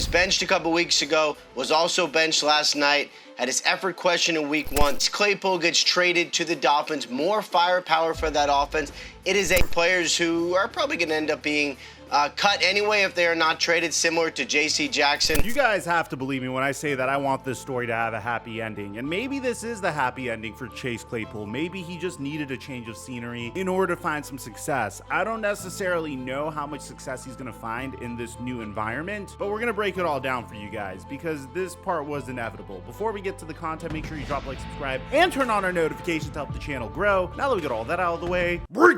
was benched a couple weeks ago, was also benched last night, had his effort questioned in week 1. Claypool gets traded to the Dolphins, more firepower for that offense. It is players who are probably going to end up being cut anyway if they are not traded, similar to J.C. Jackson. You guys have to believe me when I say that I want this story to have a happy ending. And maybe this is the happy ending for Chase Claypool. Maybe he just needed a change of scenery in order to find some success. I don't necessarily know how much success he's going to find in this new environment, but we're going to break it all down for you guys because this part was inevitable. Before we get to the content, make sure you drop a like, subscribe, and turn on our notifications to help the channel grow. Now that we got all that out of the way, break!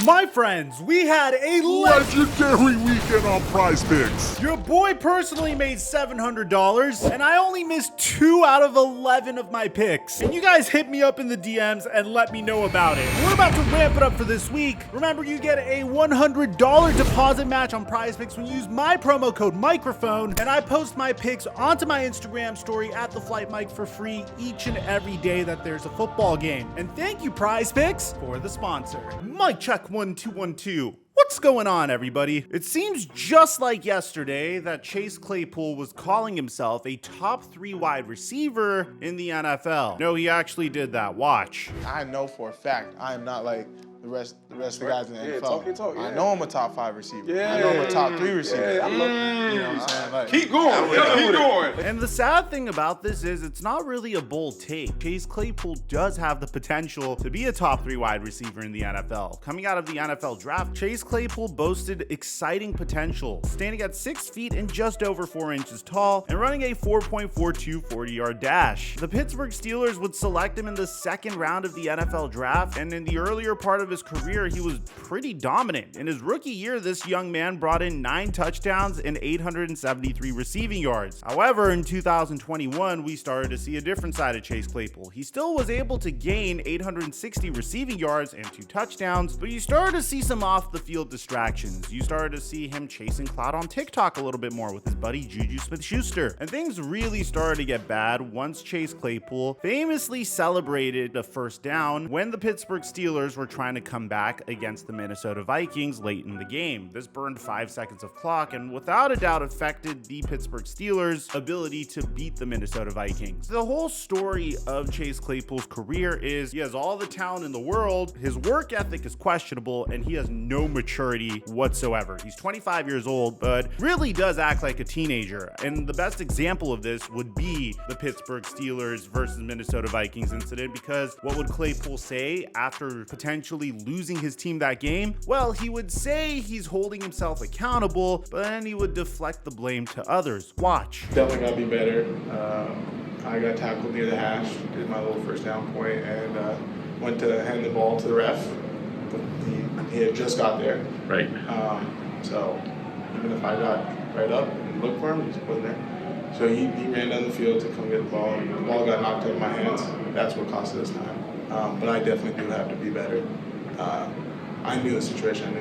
My friends, we had a legendary weekend on Prize Picks. Your boy personally made $700, and I only missed 2 out of 11 of my picks. And you guys hit me up in the DMs and let me know about it. We're about to ramp it up for this week. Remember, you get a $100 deposit match on Prize Picks when you use my promo code Mikerophone, and I post my picks onto my Instagram story at the Flight Mike for free each and every day that there's a football game. And thank you, Prize Picks, for the sponsor. Mike check 1212. What's going on, everybody? It seems just like yesterday that Chase Claypool was calling himself a top 3 wide receiver in the NFL. No, he actually did that. Watch. I know for a fact I am not like the rest of the guys in the NFL. Talk, I know I'm a top 5 receiver. I know I'm a top 3 receiver. I love, you know what I'm saying? Like, keep going. Keep going. And the sad thing about this is it's not really a bold take. Chase Claypool does have the potential to be a top 3 wide receiver in the NFL. Coming out of the NFL draft, Chase Claypool boasted exciting potential, standing at 6 feet and just over 4 inches tall and running a 4.42 40-yard dash. The Pittsburgh Steelers would select him in the 2nd round of the NFL draft, and in the earlier part of his career, he was pretty dominant. In his rookie year, this young man brought in 9 touchdowns and 873 receiving yards. However, in 2021, we started to see a different side of Chase Claypool. He still was able to gain 860 receiving yards and 2 touchdowns, but you started to see some off-the-field distractions. You started to see him chasing clout on TikTok a little bit more with his buddy Juju Smith-Schuster. And things really started to get bad once Chase Claypool famously celebrated a first down when the Pittsburgh Steelers were trying to come back against the Minnesota Vikings late in the game. This burned 5 seconds of clock and without a doubt affected the Pittsburgh Steelers' ability to beat the Minnesota Vikings. The whole story of Chase Claypool's career is he has all the talent in the world, his work ethic is questionable, and he has no maturity whatsoever. He's 25 years old, but really does act like a teenager. And the best example of this would be the Pittsburgh Steelers versus Minnesota Vikings incident, because what would Claypool say after potentially losing his team that game? Well, he would say he's holding himself accountable, but then he would deflect the blame to others. Watch. Definitely gotta be better. I got tackled near the hash, did my little first down point, and went to hand the ball to the ref. He had just got there. Right. So even if I got right up and looked for him, he just wasn't there. So he ran down the field to come get the ball, and the ball got knocked out of my hands. That's what cost us time. But I definitely do have to be better. I knew the situation.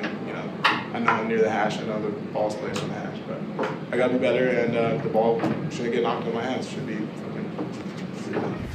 I know I'm near the hash. I know the ball's placed on the hash, but I got to be better, and the ball shouldn't get knocked out of my hands. Should be fucking.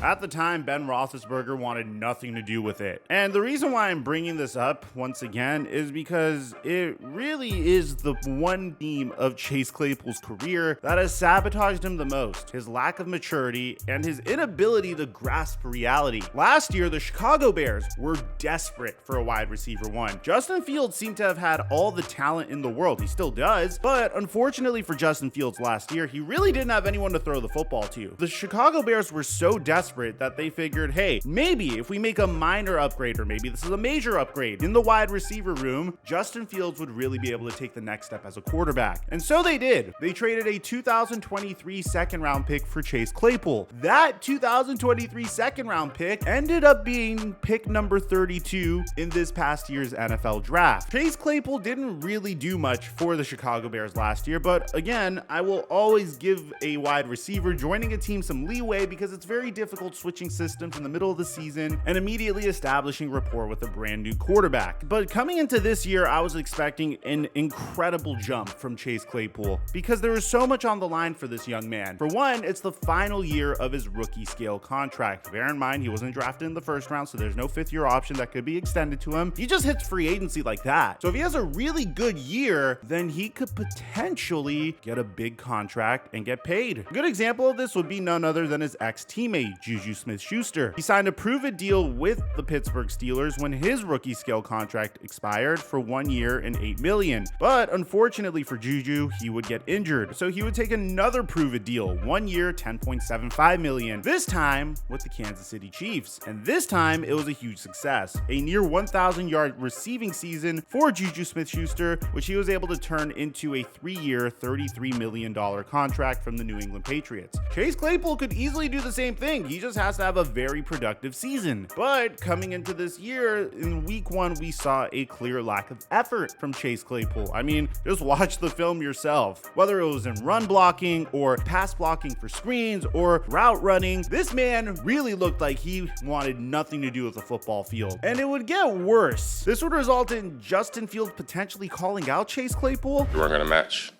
At the time, Ben Roethlisberger wanted nothing to do with it. And the reason why I'm bringing this up once again is because it really is the one theme of Chase Claypool's career that has sabotaged him the most: his lack of maturity and his inability to grasp reality. Last year, the Chicago Bears were desperate for a wide receiver 1. Justin Fields seemed to have had all the talent in the world. He still does, but unfortunately for Justin Fields last year, he really didn't have anyone to throw the football to. The Chicago Bears were so desperate that they figured, hey, maybe if we make a minor upgrade, or maybe this is a major upgrade in the wide receiver room, Justin Fields would really be able to take the next step as a quarterback. And so they did. They traded a 2023 second round pick for Chase Claypool. That 2023 second round pick ended up being pick number 32 in this past year's NFL draft. Chase Claypool didn't really do much for the Chicago Bears last year, but again, I will always give a wide receiver joining a team some leeway because it's very difficult difficult switching systems in the middle of the season and immediately establishing rapport with a brand new quarterback. But coming into this year, I was expecting an incredible jump from Chase Claypool because there was so much on the line for this young man. For one, it's the final year of his rookie scale contract. Bear in mind, he wasn't drafted in the first round, so there's no fifth-year option that could be extended to him. He just hits free agency like that. So if he has a really good year, then he could potentially get a big contract and get paid. A good example of this would be none other than his ex-teammate, Juju Smith-Schuster. He signed a prove-it deal with the Pittsburgh Steelers when his rookie scale contract expired for 1 year and $8 million. But unfortunately for Juju, he would get injured. So he would take another prove-it deal, 1 year, $10.75 million. This time with the Kansas City Chiefs. And this time it was a huge success. A near 1,000-yard receiving season for Juju Smith-Schuster, which he was able to turn into a 3-year, $33 million contract from the New England Patriots. Chase Claypool could easily do the same thing. He just has to have a very productive season. But coming into this year, in week 1, we saw a clear lack of effort from Chase Claypool. I mean, just watch the film yourself. Whether it was in run blocking or pass blocking for screens or route running, this man really looked like he wanted nothing to do with the football field. And it would get worse. This would result in Justin Fields potentially calling out Chase Claypool. We weren't going to match.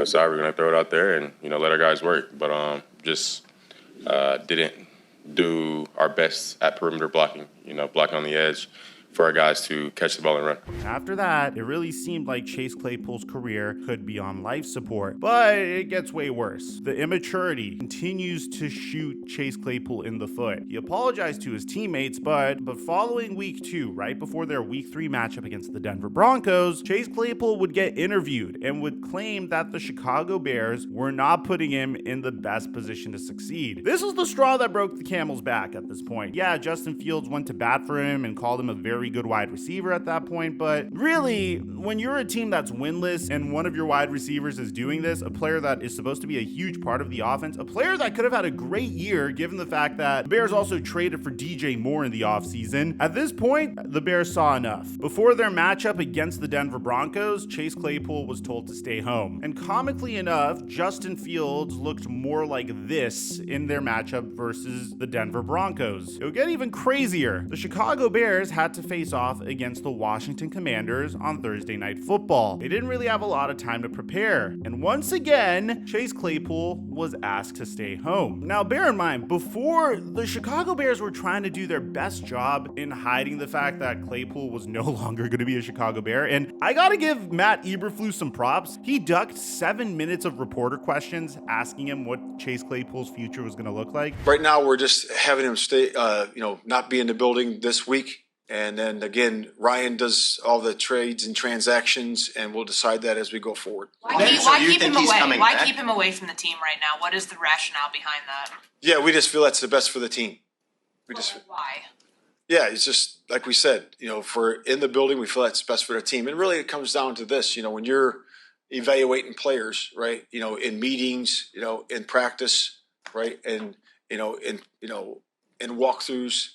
Sorry, we're going to throw it out there and, let our guys work. But just didn't do our best at perimeter blocking, blocking on the edge for our guys to catch the ball and run. After that, it really seemed like Chase Claypool's career could be on life support, but it gets way worse. The immaturity continues to shoot Chase Claypool in the foot. He apologized to his teammates, but following week 2, right before their week 3 matchup against the Denver Broncos, Chase Claypool would get interviewed and would claim that the Chicago Bears were not putting him in the best position to succeed. This was the straw that broke the camel's back at this point. Yeah, Justin Fields went to bat for him and called him a very good wide receiver at that point, but really, when you're a team that's winless and one of your wide receivers is doing this, a player that is supposed to be a huge part of the offense, a player that could have had a great year given the fact that the Bears also traded for DJ Moore in the offseason, at this point, the Bears saw enough. Before their matchup against the Denver Broncos, Chase Claypool was told to stay home. And comically enough, Justin Fields looked more like this in their matchup versus the Denver Broncos. It would get even crazier. The Chicago Bears had to face off against the Washington Commanders on Thursday Night Football. They didn't really have a lot of time to prepare. And once again, Chase Claypool was asked to stay home. Now, bear in mind, before, the Chicago Bears were trying to do their best job in hiding the fact that Claypool was no longer going to be a Chicago Bear. And I gotta give Matt Eberflus some props. He ducked 7 minutes of reporter questions asking him what Chase Claypool's future was going to look like. Right now, we're just having him stay, not be in the building this week. And then again, Ryan does all the trades and transactions, and we'll decide that as we go forward. Why keep him away? Why keep him away from the team right now? What is the rationale behind that? Yeah, we just feel that's the best for the team. Why? Yeah, it's just like we said. If we're in the building, we feel that's best for the team. And really, it comes down to this. When you're evaluating players, right? In meetings, in practice, right, and in walkthroughs.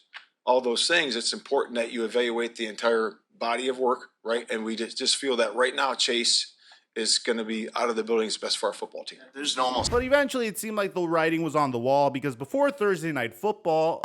All those things, it's important that you evaluate the entire body of work, right? And we just feel that right now Chase is going to be out of the building is best for our football team. There's almost. But eventually it seemed like the writing was on the wall because before Thursday Night Football,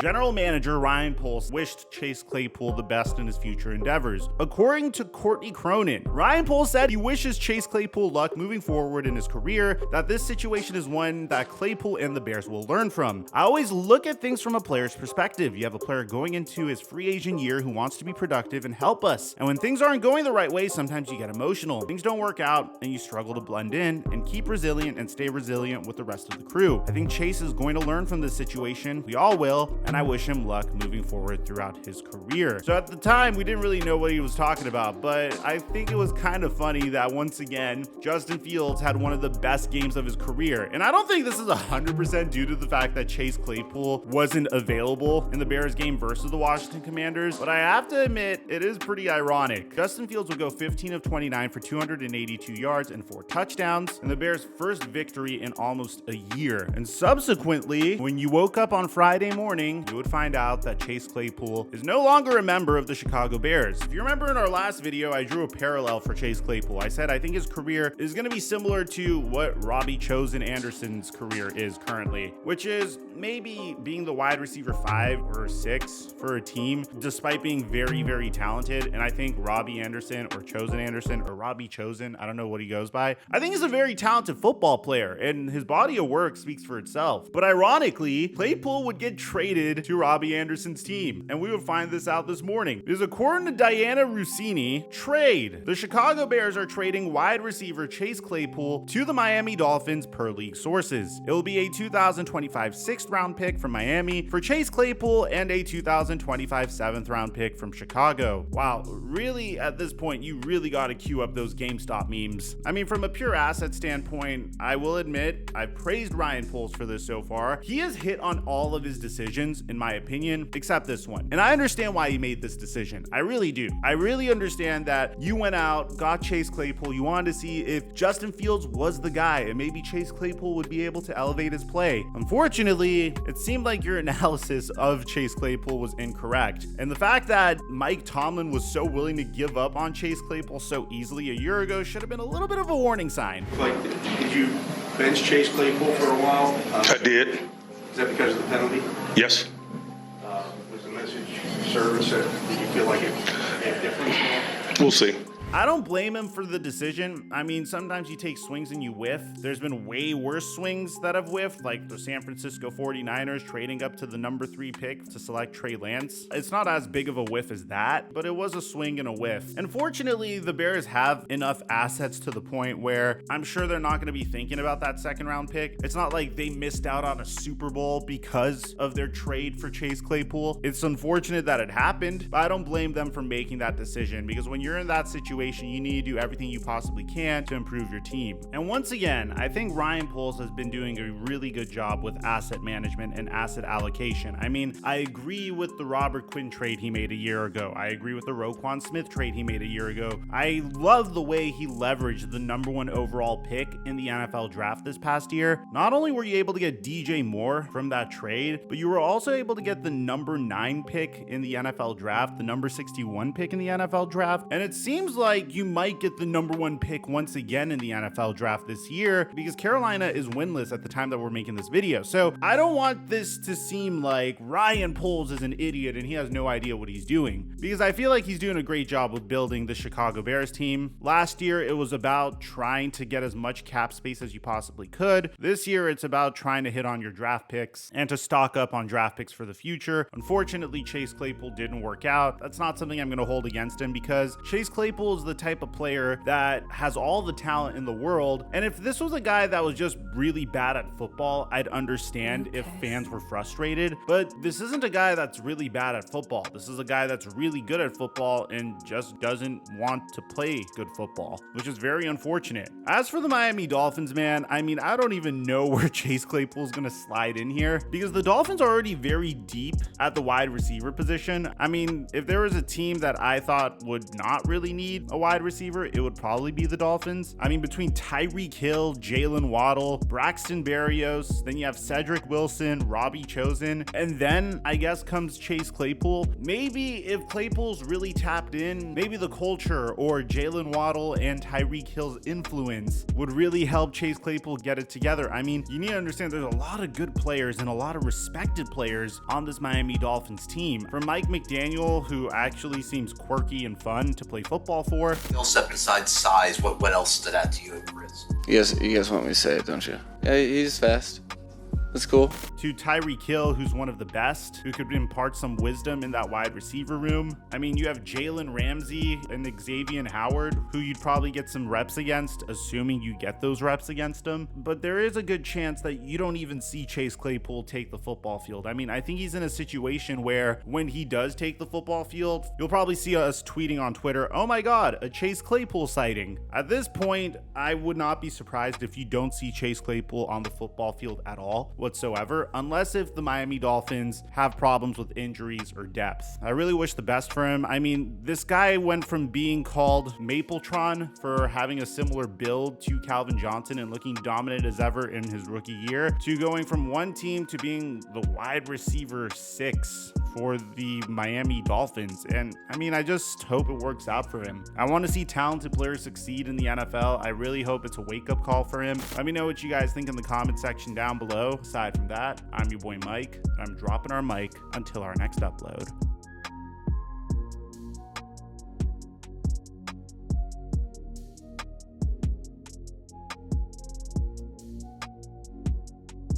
General Manager Ryan Poles wished Chase Claypool the best in his future endeavors. According to Courtney Cronin, Ryan Poles said he wishes Chase Claypool luck moving forward in his career, that this situation is one that Claypool and the Bears will learn from. I always look at things from a player's perspective. You have a player going into his free agent year who wants to be productive and help us. And when things aren't going the right way, sometimes you get emotional. Things don't work out and you struggle to blend in and keep resilient and stay resilient with the rest of the crew. I think Chase is going to learn from this situation. We all will. And I wish him luck moving forward throughout his career. So at the time, we didn't really know what he was talking about, but I think it was kind of funny that once again, Justin Fields had one of the best games of his career. And I don't think this is 100% due to the fact that Chase Claypool wasn't available in the Bears game versus the Washington Commanders, but I have to admit, it is pretty ironic. Justin Fields would go 15 of 29 for 282 yards and 4 touchdowns, and the Bears' first victory in almost a year. And subsequently, when you woke up on Friday morning, morning, you would find out that Chase Claypool is no longer a member of the Chicago Bears. If you remember in our last video, I drew a parallel for Chase Claypool. I said I think his career is going to be similar to what Robbie Chosen Anderson's career is currently, which is maybe being the wide receiver 5 or 6 for a team, despite being very, very talented. And I think Robbie Anderson or Chosen Anderson or Robbie Chosen, I don't know what he goes by, I think he's a very talented football player and his body of work speaks for itself. But ironically, Claypool would get traded to Robbie Anderson's team, and we would find this out this morning. Because according to Diana Rossini, trade. The Chicago Bears are trading wide receiver Chase Claypool to the Miami Dolphins per league sources. It will be a 2025 6th round pick from Miami for Chase Claypool and a 2025 7th round pick from Chicago. Wow, really at this point, you really got to queue up those GameStop memes. I mean, from a pure asset standpoint, I will admit, I've praised Ryan Poles for this so far. He has hit on all of his decisions, in my opinion, except this one. And I understand why he made this decision. I really do. I really understand that you went out, got Chase Claypool. You wanted to see if Justin Fields was the guy, and maybe Chase Claypool would be able to elevate his play. Unfortunately, it seemed like your analysis of Chase Claypool was incorrect. And the fact that Mike Tomlin was so willing to give up on Chase Claypool so easily a year ago should have been a little bit of a warning sign. Like, did you bench Chase Claypool for a while? I did. Is that because of the penalty? Yes. Was the message service that did you feel like it made a difference? We'll see. I don't blame him for the decision. I mean, sometimes you take swings and you whiff. There's been way worse swings that have whiffed, like the San Francisco 49ers trading up to the number 3 pick to select Trey Lance. It's not as big of a whiff as that, but it was a swing and a whiff. And fortunately, the Bears have enough assets to the point where I'm sure they're not going to be thinking about that 2nd round pick. It's not like they missed out on a Super Bowl because of their trade for Chase Claypool. It's unfortunate that it happened, but I don't blame them for making that decision, because when you're in that situation, you need to do everything you possibly can to improve your team. And once again, I think Ryan Poles has been doing a really good job with asset management and asset allocation. I mean, I agree with the Robert Quinn trade he made a year ago. I agree with the Roquan Smith trade he made a year ago. I love the way he leveraged the number 1 overall pick in the NFL draft this past year. Not only were you able to get DJ Moore from that trade, but you were also able to get the number 9 pick in the NFL draft, the number 61 pick in the NFL draft. And it seems like you might get the number 1 pick once again in the NFL draft this year, because Carolina is winless at the time that we're making this video. So I don't want this to seem like Ryan Poles is an idiot and he has no idea what he's doing, because I feel like he's doing a great job with building the Chicago Bears team. Last year, it was about trying to get as much cap space as you possibly could. This year, it's about trying to hit on your draft picks and to stock up on draft picks for the future. Unfortunately, Chase Claypool didn't work out. That's not something I'm going to hold against him, because Chase Claypool is the type of player that has all the talent in the world. And if this was a guy that was just really bad at football, I'd understand if fans were frustrated. But this isn't a guy that's really bad at football. This is a guy that's really good at football and just doesn't want to play good football, which is very unfortunate. As for the Miami Dolphins, man, I mean, I don't even know where Chase Claypool is going to slide in here, because the Dolphins are already very deep at the wide receiver position. I mean, if there was a team that I thought would not really need a wide receiver, it would probably be the Dolphins. I mean, between Tyreek Hill, Jalen Waddle, Braxton Berrios, then you have Cedric Wilson, Robbie Chosen, and then I guess comes Chase Claypool. Maybe if Claypool's really tapped in, maybe the culture or Jalen Waddle and Tyreek Hill's influence would really help Chase Claypool get it together. I mean, you need to understand there's a lot of good players and a lot of respected players on this Miami Dolphins team. From Mike McDaniel, who actually seems quirky and fun to play football for. Set besides size, what else stood out to you and Chris? You guys want me to say it, don't you? Yeah, he's fast. That's cool. To Tyreek Hill, who's one of the best, who could impart some wisdom in that wide receiver room. I mean, you have Jalen Ramsey and Xavier Howard, who you'd probably get some reps against, assuming you get those reps against them. But there is a good chance that you don't even see Chase Claypool take the football field. I mean, I think he's in a situation where when he does take the football field, you'll probably see us tweeting on Twitter, "Oh my God, a Chase Claypool sighting." At this point, I would not be surprised if you don't see Chase Claypool on the football field at all whatsoever, unless if the Miami Dolphins have problems with injuries or depth. I really wish the best for him. I mean, this guy went from being called Mapletron for having a similar build to Calvin Johnson and looking dominant as ever in his rookie year, to going from one team to being the wide receiver 6 for the Miami Dolphins. And I mean, I just hope it works out for him. I want to see talented players succeed in the NFL. I really hope it's a wake-up call for him. Let me know what you guys think in the comment section down below. Aside from that, I'm your boy Mike. I'm dropping our mic until our next upload.